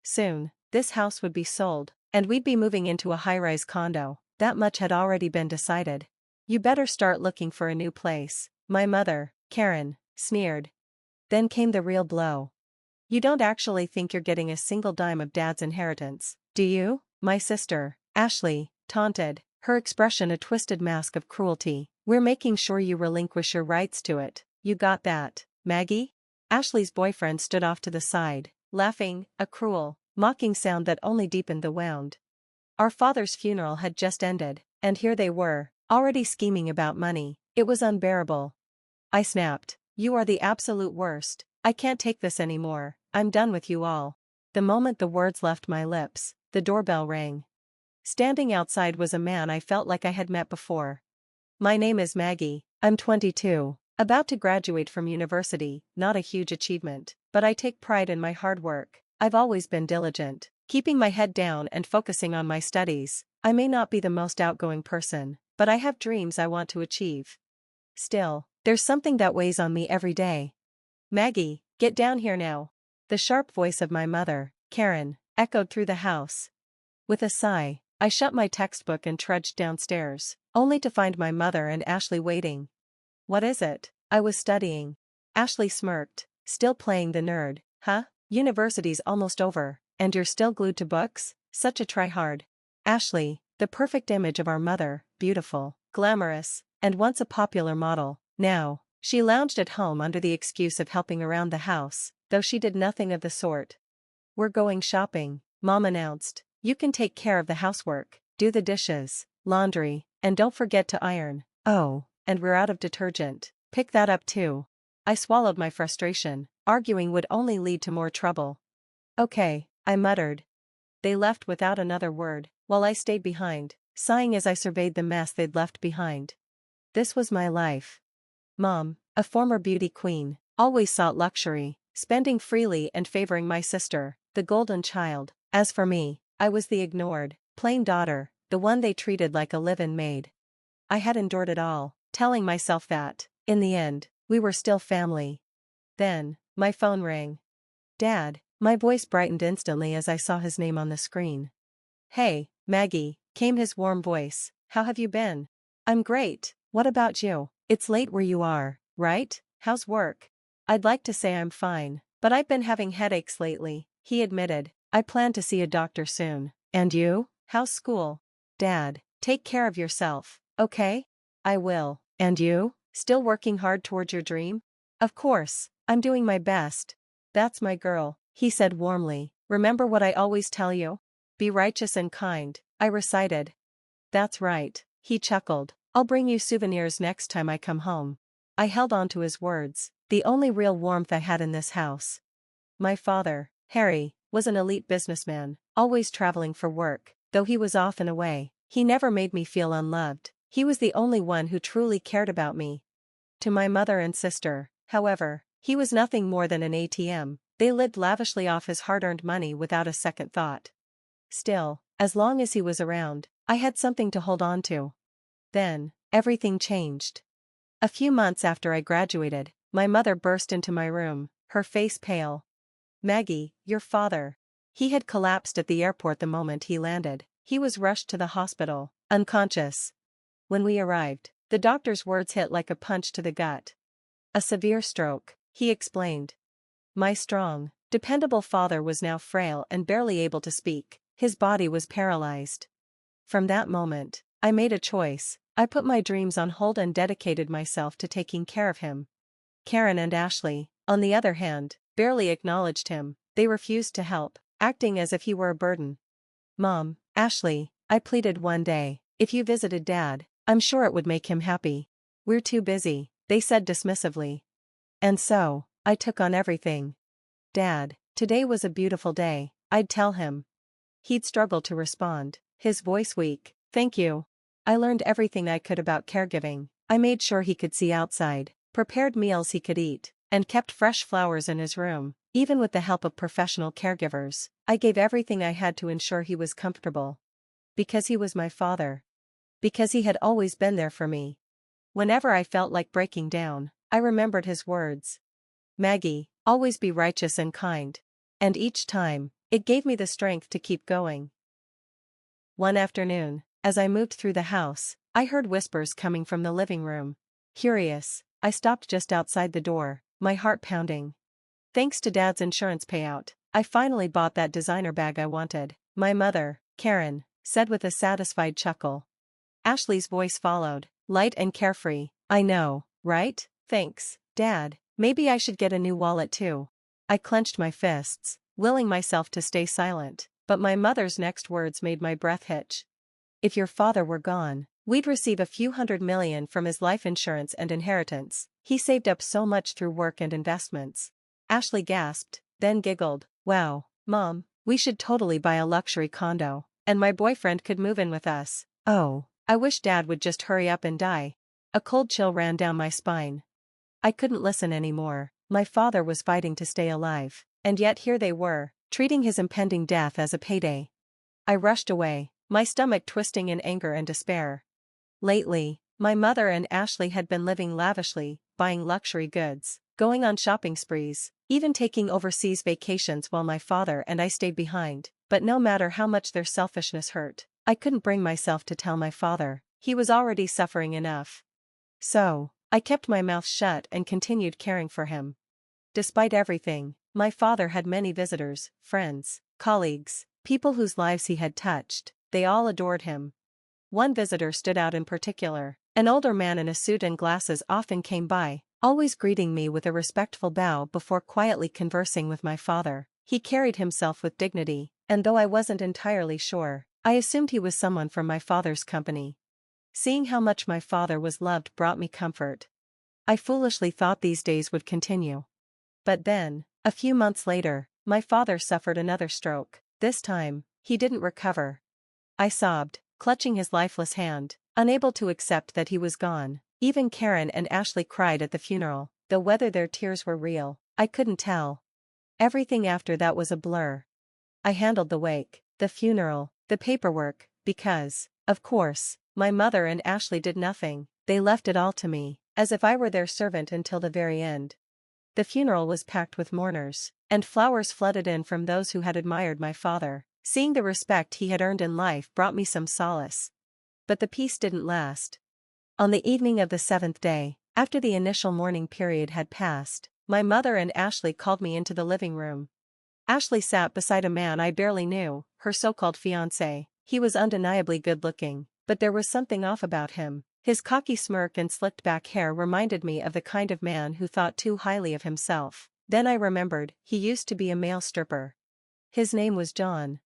Soon, this house would be sold, and we'd be moving into a high-rise condo. That much had already been decided. You better start looking for a new place, my mother, Karen, sneered. Then came the real blow. You don't actually think you're getting a single dime of Dad's inheritance, do you? My sister, Ashley, taunted, her expression a twisted mask of cruelty. We're making sure you relinquish your rights to it. You got that, Maggie? Ashley's boyfriend stood off to the side, laughing, a cruel, mocking sound that only deepened the wound. Our father's funeral had just ended, and here they were, already scheming about money. It was unbearable. I snapped, "You are the absolute worst. I can't take this anymore. I'm done with you all." The moment the words left my lips, the doorbell rang. Standing outside was a man I felt like I had met before. "My name is Maggie. I'm 22, about to graduate from university, not a huge achievement, but I take pride in my hard work. I've always been diligent, keeping my head down and focusing on my studies. I may not be the most outgoing person, but I have dreams I want to achieve. Still, there's something that weighs on me every day." "Maggie, get down here now." The sharp voice of my mother, Karen, echoed through the house. With a sigh, I shut my textbook and trudged downstairs, only to find my mother and Ashley waiting. "What is it?" "I was studying." Ashley smirked, still playing the nerd. "Huh? University's almost over, and you're still glued to books? Such a tryhard." Ashley, the perfect image of our mother, beautiful, glamorous, and once a popular model. Now, she lounged at home under the excuse of helping around the house, though she did nothing of the sort. "We're going shopping," Mom announced. "You can take care of the housework, do the dishes, laundry, and don't forget to iron. Oh, and we're out of detergent. Pick that up too." I swallowed my frustration. Arguing would only lead to more trouble. "Okay," I muttered. They left without another word, while I stayed behind, sighing as I surveyed the mess they'd left behind. This was my life. Mom, a former beauty queen, always sought luxury, spending freely and favoring my sister, the golden child. As for me, I was the ignored, plain daughter, the one they treated like a live-in maid. I had endured it all, telling myself that, in the end, we were still family. Then, my phone rang. "Dad," my voice brightened instantly as I saw his name on the screen. "Hey, Maggie," came his warm voice. "How have you been?" "I'm great, what about you? It's late where you are, right? How's work?" "I'd like to say I'm fine, but I've been having headaches lately," he admitted. "I plan to see a doctor soon." "And you? How's school?" "Dad, take care of yourself, okay?" "I will." "And you? Still working hard towards your dream?" "Of course, I'm doing my best." "That's my girl," he said warmly. "Remember what I always tell you? Be righteous and kind," I recited. "That's right," he chuckled. "I'll bring you souvenirs next time I come home." I held on to his words, the only real warmth I had in this house. My father, Harry, was an elite businessman, always traveling for work. Though he was often away, he never made me feel unloved. He was the only one who truly cared about me. To my mother and sister, however, he was nothing more than an ATM. They lived lavishly off his hard-earned money without a second thought. Still, as long as he was around, I had something to hold on to. Then, everything changed. A few months after I graduated, my mother burst into my room, her face pale. "Maggie, your father." He had collapsed at the airport the moment he landed. He was rushed to the hospital, unconscious. When we arrived, the doctor's words hit like a punch to the gut. "A severe stroke," he explained. My strong, dependable father was now frail and barely able to speak. His body was paralyzed. From that moment, I made a choice. I put my dreams on hold and dedicated myself to taking care of him. Karen and Ashley, on the other hand, barely acknowledged him. They refused to help, acting as if he were a burden. "Mom, Ashley," I pleaded one day, "if you visited Dad, I'm sure it would make him happy." "We're too busy," they said dismissively. And so, I took on everything. "Dad, today was a beautiful day," I'd tell him. He'd struggle to respond, his voice weak. "Thank you." I learned everything I could about caregiving. I made sure he could see outside, prepared meals he could eat, and kept fresh flowers in his room. Even with the help of professional caregivers, I gave everything I had to ensure he was comfortable. Because he was my father. Because he had always been there for me. Whenever I felt like breaking down, I remembered his words. "Maggie, always be righteous and kind." And each time, It gave me the strength to keep going. One afternoon, as I moved through the house, I heard whispers coming from the living room. Curious, I stopped just outside the door, my heart pounding. Thanks to Dad's insurance payout, I finally bought that designer bag I wanted, my mother, Karen, said with a satisfied chuckle. Ashley's voice followed, light and carefree. I know, right? Thanks, Dad. Maybe I should get a new wallet too. I clenched my fists, willing myself to stay silent, but my mother's next words made my breath hitch. If your father were gone, we'd receive a few $100 million from his life insurance and inheritance. He saved up so much through work and investments. Ashley gasped, then giggled. Wow, Mom, we should totally buy a luxury condo, and my boyfriend could move in with us. Oh, I wish Dad would just hurry up and die. A cold chill ran down my spine. I couldn't listen anymore. My father was fighting to stay alive, and yet here they were, treating his impending death as a payday. I rushed away, my stomach twisting in anger and despair. Lately, my mother and Ashley had been living lavishly, buying luxury goods, going on shopping sprees, even taking overseas vacations while my father and I stayed behind. But no matter how much their selfishness hurt, I couldn't bring myself to tell my father. He was already suffering enough. So, I kept my mouth shut and continued caring for him. Despite everything, my father had many visitors, friends, colleagues, people whose lives he had touched. They all adored him. One visitor stood out in particular. An older man in a suit and glasses often came by, always greeting me with a respectful bow before quietly conversing with my father. He carried himself with dignity, and though I wasn't entirely sure, I assumed he was someone from my father's company. Seeing how much my father was loved brought me comfort. I foolishly thought these days would continue. But then, a few months later, my father suffered another stroke. This time, he didn't recover. I sobbed, clutching his lifeless hand, unable to accept that he was gone. Even Karen and Ashley cried at the funeral, though whether their tears were real, I couldn't tell. Everything after that was a blur. I handled the wake, the funeral, the paperwork, because, of course, my mother and Ashley did nothing. They left it all to me, as if I were their servant until the very end. The funeral was packed with mourners, and flowers flooded in from those who had admired my father. Seeing the respect he had earned in life brought me some solace. But the peace didn't last. On the evening of the 7th day, after the initial mourning period had passed, my mother and Ashley called me into the living room. Ashley sat beside a man I barely knew, her so-called fiancé. He was undeniably good-looking, but there was something off about him. His cocky smirk and slicked-back hair reminded me of the kind of man who thought too highly of himself. Then I remembered, he used to be a male stripper. His name was John.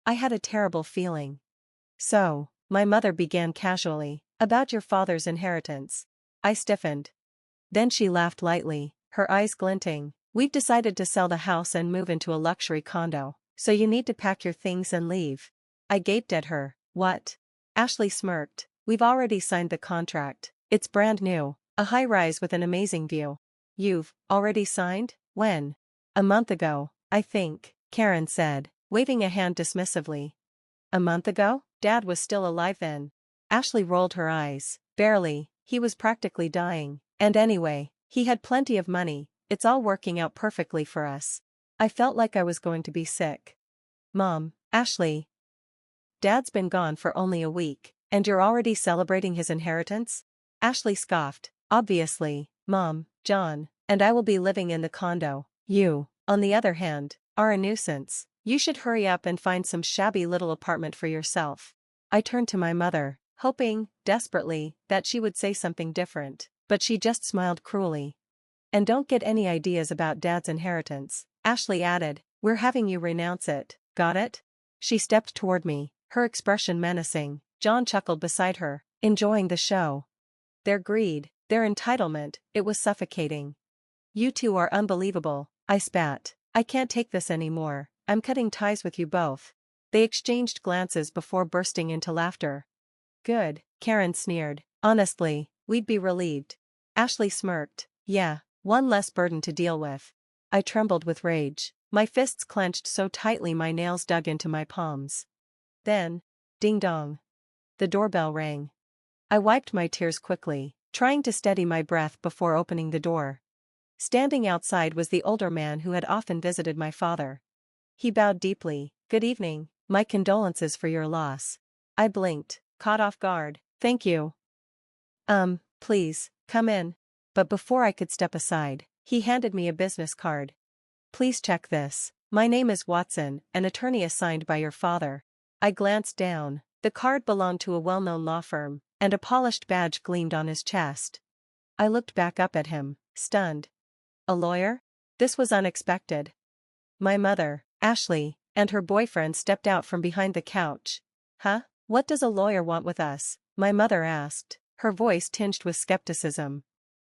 I had a terrible feeling. So, my mother began casually, about your father's inheritance. I stiffened. Then she laughed lightly, her eyes glinting. We've decided to sell the house and move into a luxury condo, so you need to pack your things and leave. I gaped at her. What? Ashley smirked. We've already signed the contract. It's brand new, a high-rise with an amazing view. You've already signed? When? A month ago, I think, Karen said, waving a hand dismissively. A month ago? Dad was still alive then. Ashley rolled her eyes. Barely, he was practically dying. And anyway, he had plenty of money. It's all working out perfectly for us. I felt like I was going to be sick. Mom, Ashley. Dad's been gone for only a week, and you're already celebrating his inheritance? Ashley scoffed. Obviously, Mom, John, and I will be living in the condo. You, on the other hand, are a nuisance. You should hurry up and find some shabby little apartment for yourself. I turned to my mother, hoping, desperately, that she would say something different, but she just smiled cruelly. And don't get any ideas about Dad's inheritance, Ashley added. We're having you renounce it, got it? She stepped toward me, her expression menacing. John chuckled beside her, enjoying the show. Their greed, their entitlement, it was suffocating. You two are unbelievable, I spat. I can't take this anymore. I'm cutting ties with you both. They exchanged glances before bursting into laughter. Good, Karen sneered. Honestly, we'd be relieved. Ashley smirked. Yeah, one less burden to deal with. I trembled with rage, my fists clenched so tightly my nails dug into my palms. Then, ding-dong. The doorbell rang. I wiped my tears quickly, trying to steady my breath before opening the door. Standing outside was the older man who had often visited my father. He bowed deeply. Good evening, my condolences for your loss. I blinked, caught off guard. Thank you. Please, come in. But before I could step aside, he handed me a business card. Please check this. My name is Watson, an attorney assigned by your father. I glanced down. The card belonged to a well-known law firm, and a polished badge gleamed on his chest. I looked back up at him, stunned. A lawyer? This was unexpected. My mother, Ashley, and her boyfriend stepped out from behind the couch. Huh? What does a lawyer want with us? My mother asked, her voice tinged with skepticism.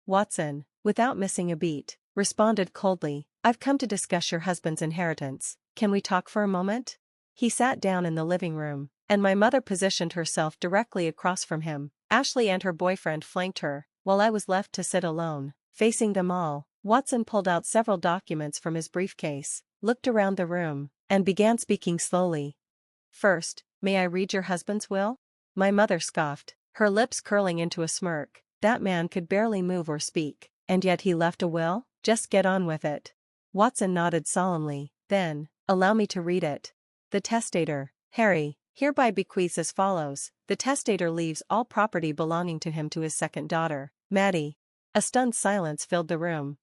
Watson, without missing a beat, responded coldly, I've come to discuss your husband's inheritance. Can we talk for a moment? He sat down in the living room, and my mother positioned herself directly across from him. Ashley and her boyfriend flanked her, while I was left to sit alone, facing them all. Watson pulled out several documents from his briefcase, looked around the room, and began speaking slowly. First, may I read your husband's will? My mother scoffed, her lips curling into a smirk. That man could barely move or speak, and yet he left a will? Just get on with it. Watson nodded solemnly. Then, allow me to read it. The testator, Harry, hereby bequeaths as follows. The testator leaves all property belonging to him to his second daughter, Maddie. A stunned silence filled the room.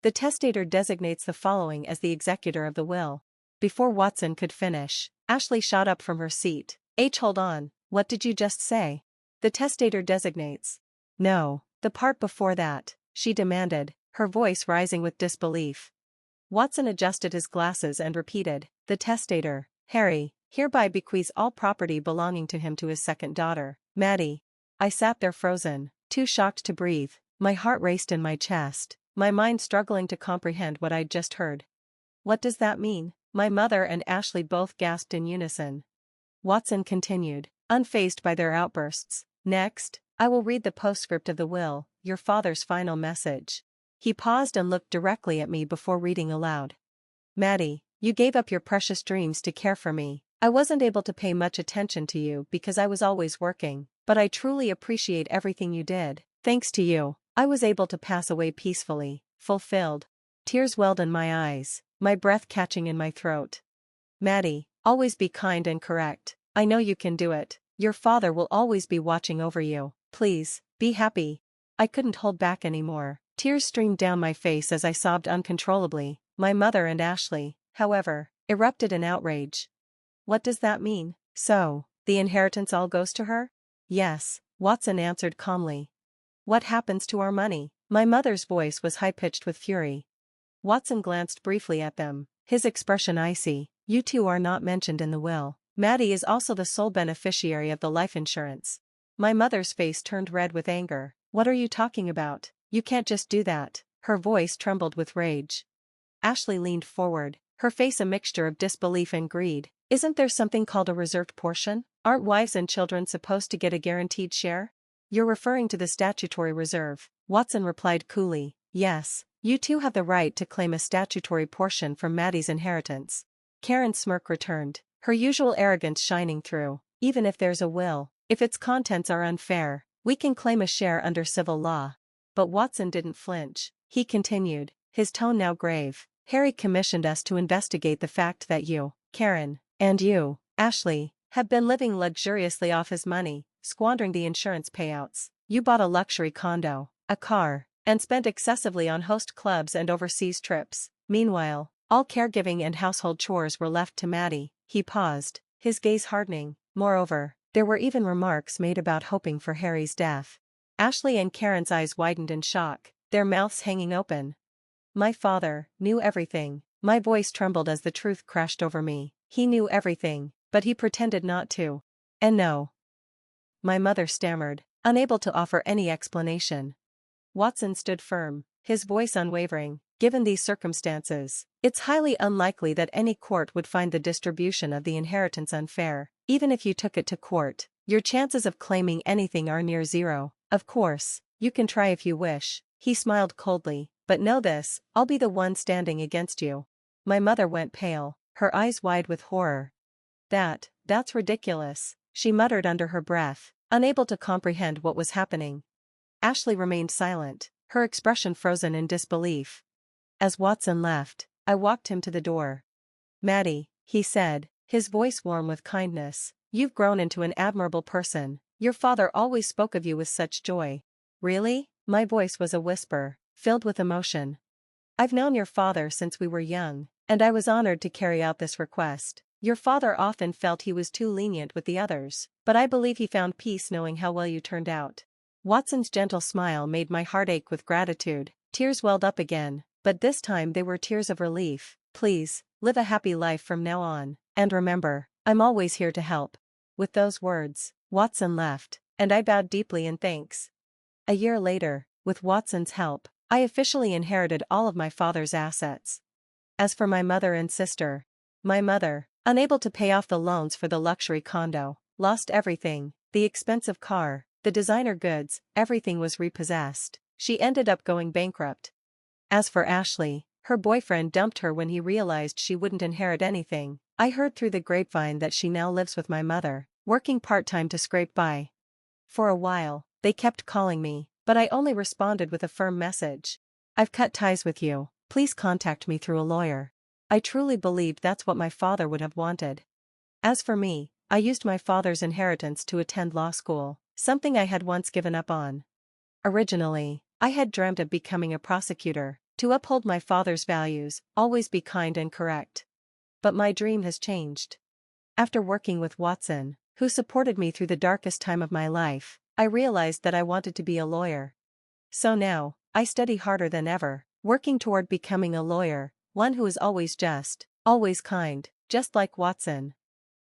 The testator designates the following as the executor of the will. Before Watson could finish, Ashley shot up from her seat. Hold on, what did you just say? The testator designates. No, the part before that, she demanded, her voice rising with disbelief. Watson adjusted his glasses and repeated, the testator, Harry, hereby bequeaths all property belonging to him to his second daughter, Maddie. I sat there frozen, too shocked to breathe, my heart raced in my chest, my mind struggling to comprehend what I'd just heard. What does that mean? My mother and Ashley both gasped in unison. Watson continued, unfazed by their outbursts. Next, I will read the postscript of the will, your father's final message. He paused and looked directly at me before reading aloud. Maddie, you gave up your precious dreams to care for me. I wasn't able to pay much attention to you because I was always working, but I truly appreciate everything you did. Thanks to you, I was able to pass away peacefully, fulfilled. Tears welled in my eyes, my breath catching in my throat. Maddie, always be kind and correct. I know you can do it. Your father will always be watching over you. Please, be happy. I couldn't hold back anymore. Tears streamed down my face as I sobbed uncontrollably. My mother and Ashley, however, erupted in outrage. What does that mean? So, the inheritance all goes to her? Yes, Watson answered calmly. What happens to our money? My mother's voice was high-pitched with fury. Watson glanced briefly at them, his expression icy. You two are not mentioned in the will. Maddie is also the sole beneficiary of the life insurance. My mother's face turned red with anger. What are you talking about? You can't just do that. Her voice trembled with rage. Ashley leaned forward, her face a mixture of disbelief and greed. Isn't there something called a reserved portion? Aren't wives and children supposed to get a guaranteed share? You're referring to the statutory reserve, Watson replied coolly. Yes, you two have the right to claim a statutory portion from Maddie's inheritance. Karen's smirk returned, her usual arrogance shining through. Even if there's a will, if its contents are unfair, we can claim a share under civil law. But Watson didn't flinch. He continued, his tone now grave. Harry commissioned us to investigate the fact that you, Karen, and you, Ashley, have been living luxuriously off his money, squandering the insurance payouts. You bought a luxury condo, a car, and spent excessively on host clubs and overseas trips. Meanwhile, all caregiving and household chores were left to Maddie. He paused, his gaze hardening. Moreover, there were even remarks made about hoping for Harry's death. Ashley and Karen's eyes widened in shock, their mouths hanging open. My father knew everything. My voice trembled as the truth crashed over me. He knew everything, but he pretended not to. And no. My mother stammered, unable to offer any explanation. Watson stood firm, his voice unwavering. Given these circumstances, it's highly unlikely that any court would find the distribution of the inheritance unfair. Even if you took it to court, your chances of claiming anything are near zero. Of course, you can try if you wish. He smiled coldly, but know this, I'll be the one standing against you. My mother went pale, her eyes wide with horror. That's ridiculous, she muttered under her breath, unable to comprehend what was happening. Ashley remained silent, her expression frozen in disbelief. As Watson left, I walked him to the door. Maddie, he said, his voice warm with kindness, you've grown into an admirable person. Your father always spoke of you with such joy. Really? My voice was a whisper, filled with emotion. I've known your father since we were young, and I was honored to carry out this request. Your father often felt he was too lenient with the others, but I believe he found peace knowing how well you turned out. Watson's gentle smile made my heart ache with gratitude. Tears welled up again, but this time they were tears of relief. Please, live a happy life from now on, and remember, I'm always here to help. With those words, Watson left, and I bowed deeply in thanks. A year later, with Watson's help, I officially inherited all of my father's assets. As for my mother and sister, my mother, unable to pay off the loans for the luxury condo, lost everything: the expensive car, the designer goods, everything was repossessed. She ended up going bankrupt. As for Ashley, her boyfriend dumped her when he realized she wouldn't inherit anything. I heard through the grapevine that she now lives with my mother, working part-time to scrape by. For a while, they kept calling me, but I only responded with a firm message. I've cut ties with you, please contact me through a lawyer. I truly believed that's what my father would have wanted. As for me, I used my father's inheritance to attend law school, something I had once given up on. Originally, I had dreamt of becoming a prosecutor, to uphold my father's values, always be kind and correct. But my dream has changed. After working with Watson, who supported me through the darkest time of my life, I realized that I wanted to be a lawyer. So now, I study harder than ever, working toward becoming a lawyer, one who is always just, always kind, just like Watson.